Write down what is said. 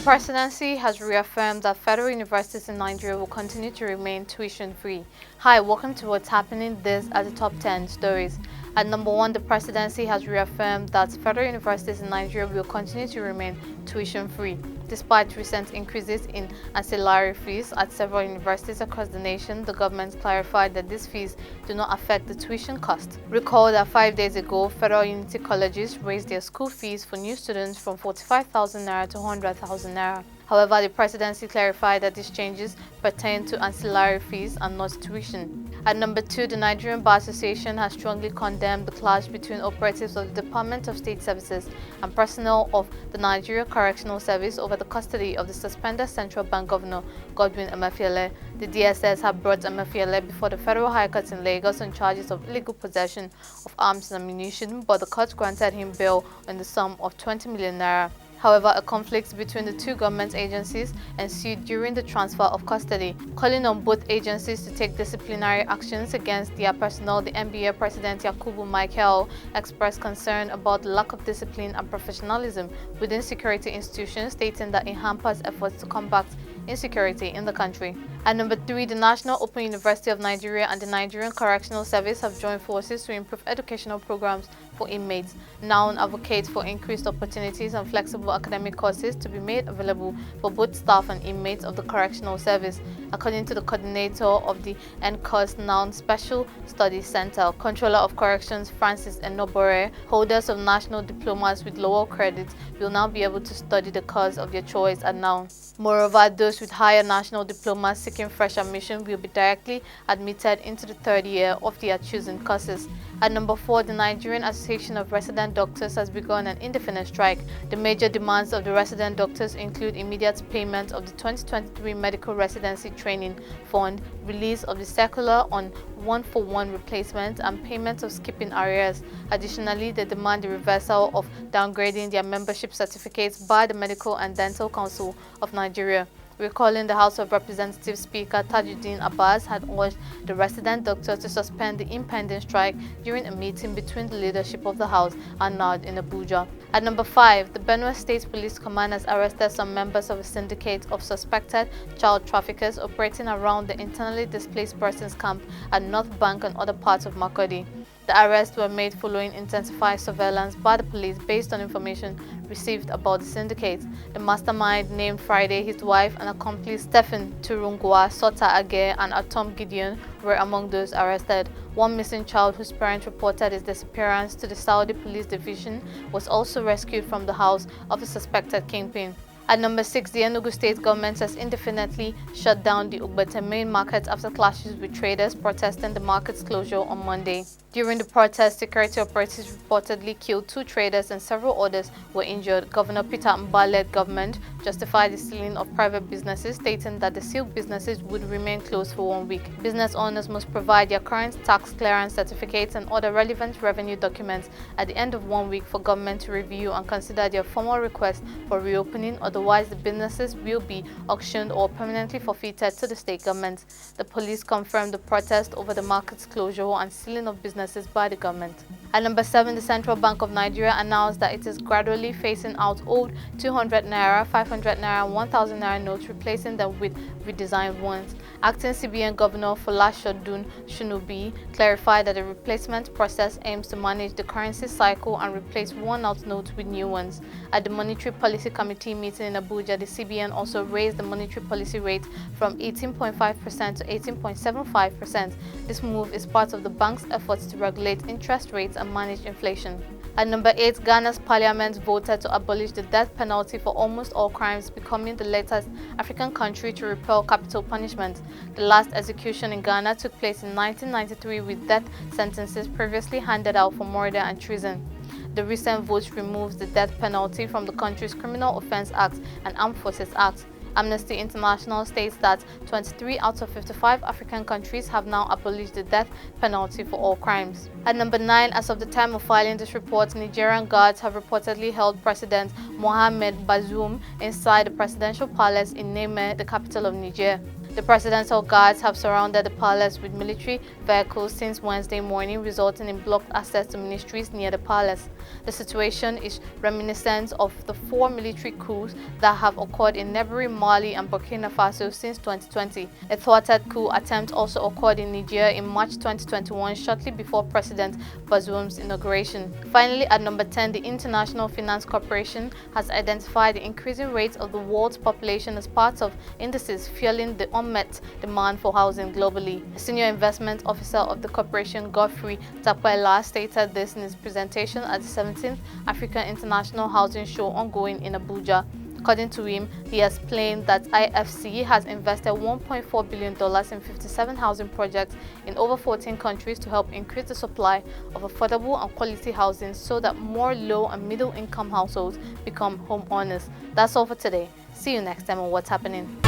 presidency has reaffirmed that federal universities in Nigeria will continue to remain tuition-free. Hi, welcome to what's happening. This are the top 10 stories. At number 1, the presidency has reaffirmed that federal universities in Nigeria will continue to remain tuition-free. Despite recent increases in ancillary fees at several universities across the nation, the government clarified that these fees do not affect the tuition cost. Recall that 5 days ago, federal unity colleges raised their school fees for new students from 45,000 naira to 100,000 naira. However, the presidency clarified that these changes pertain to ancillary fees and not tuition. At number 2, the Nigerian Bar Association has strongly condemned the clash between operatives of the Department of State Services and personnel of the Nigerian Correctional Service over the custody of the suspended Central Bank Governor Godwin Emefiele. The DSS have brought Emefiele before the Federal High Court in Lagos on charges of illegal possession of arms and ammunition, but the court granted him bail in the sum of 20 million naira. However, a conflict between the two government agencies ensued during the transfer of custody, calling on both agencies to take disciplinary actions against their personnel. The NBA President Yakubu Michael expressed concern about the lack of discipline and professionalism within security institutions, stating that it hampers efforts to combat insecurity in the country. At number 3, the National Open University of Nigeria and the Nigerian Correctional Service have joined forces to improve educational programs for inmates. NOUN advocates for increased opportunities and flexible academic courses to be made available for both staff and inmates of the Correctional Service. According to the coordinator of the NCOS NOUN Special Studies Center, Controller of Corrections Francis Enobore, holders of national diplomas with lower credits will now be able to study the course of their choice at NOUN. Moreover, those with higher national diplomas seeking fresh admission will be directly admitted into the third year of their chosen courses. At number 4, the Nigerian Association of Resident Doctors has begun an indefinite strike. The major demands of the resident doctors include immediate payment of the 2023 Medical Residency Training Fund, release of the circular on one-for-one replacement, and payment of skipping arrears. Additionally, they demand the reversal of downgrading their membership certificates by the Medical and Dental Council of Nigeria. Recalling the House of Representatives Speaker Tajuddin Abbas had urged the resident doctors to suspend the impending strike during a meeting between the leadership of the House and NARD in Abuja. At number 5, the Benue State Police Command has arrested some members of a syndicate of suspected child traffickers operating around the internally displaced persons camp at North Bank and other parts of Makurdi. The arrests were made following intensified surveillance by the police based on information received about the syndicate. The mastermind, named Friday, his wife and accomplice Stephen Turungwa, Sota Age, and Atom Gideon were among those arrested. One missing child whose parents reported his disappearance to the Saudi Police Division was also rescued from the house of the suspected kingpin. At number 6, the Enugu state government has indefinitely shut down the Ugbete main market after clashes with traders protesting the market's closure on Monday. During the protest, security operatives reportedly killed 2 traders and several others were injured. Governor Peter Mbah-led government justified the sealing of private businesses, stating that the sealed businesses would remain closed for 1 week. Business owners must provide their current tax clearance certificates and other relevant revenue documents at the end of 1 week for government to review and consider their formal request for reopening. Otherwise, the businesses will be auctioned or permanently forfeited to the state government. The police confirmed the protest over the market's closure and sealing of businesses by the government. At number 7, the Central Bank of Nigeria announced that it is gradually phasing out old 200 naira, 500 naira, and 1000 naira notes, replacing them with redesigned ones. Acting CBN Governor Folashodun Shunubi clarified that the replacement process aims to manage the currency cycle and replace worn-out notes with new ones. At the Monetary Policy Committee meeting in Abuja, the CBN also raised the monetary policy rate from 18.5% to 18.75%. This move is part of the bank's efforts to regulate interest rates and manage inflation. At number 8, Ghana's parliament voted to abolish the death penalty for almost all crimes, becoming the latest African country to repeal capital punishment. The last execution in Ghana took place in 1993, with death sentences previously handed out for murder and treason. The recent vote removes the death penalty from the country's Criminal Offence Act and Armed Forces Act. Amnesty International states that 23 out of 55 African countries have now abolished the death penalty for all crimes. At number 9, as of the time of filing this report, Nigerian guards have reportedly held President Mohamed Bazoum inside the presidential palace in Niamey, the capital of Niger. The presidential guards have surrounded the palace with military vehicles since Wednesday morning, resulting in blocked access to ministries near the palace. The situation is reminiscent of the 4 military coups that have occurred in neighboring Mali and Burkina Faso since 2020. A thwarted coup attempt also occurred in Niger in March 2021, shortly before President Bazoum's inauguration. Finally, at number 10, the International Finance Corporation has identified the increasing rate of the world's population as part of indices fueling the unmet demand for housing globally. A senior investment officer of the corporation, Godwin Emefiele, stated this in his presentation at the 17th African International Housing Show ongoing in Abuja. According to him, he explained that IFC has invested $1.4 billion in 57 housing projects in over 14 countries to help increase the supply of affordable and quality housing so that more low and middle income households become homeowners. That's all for today. See you next time on What's Happening.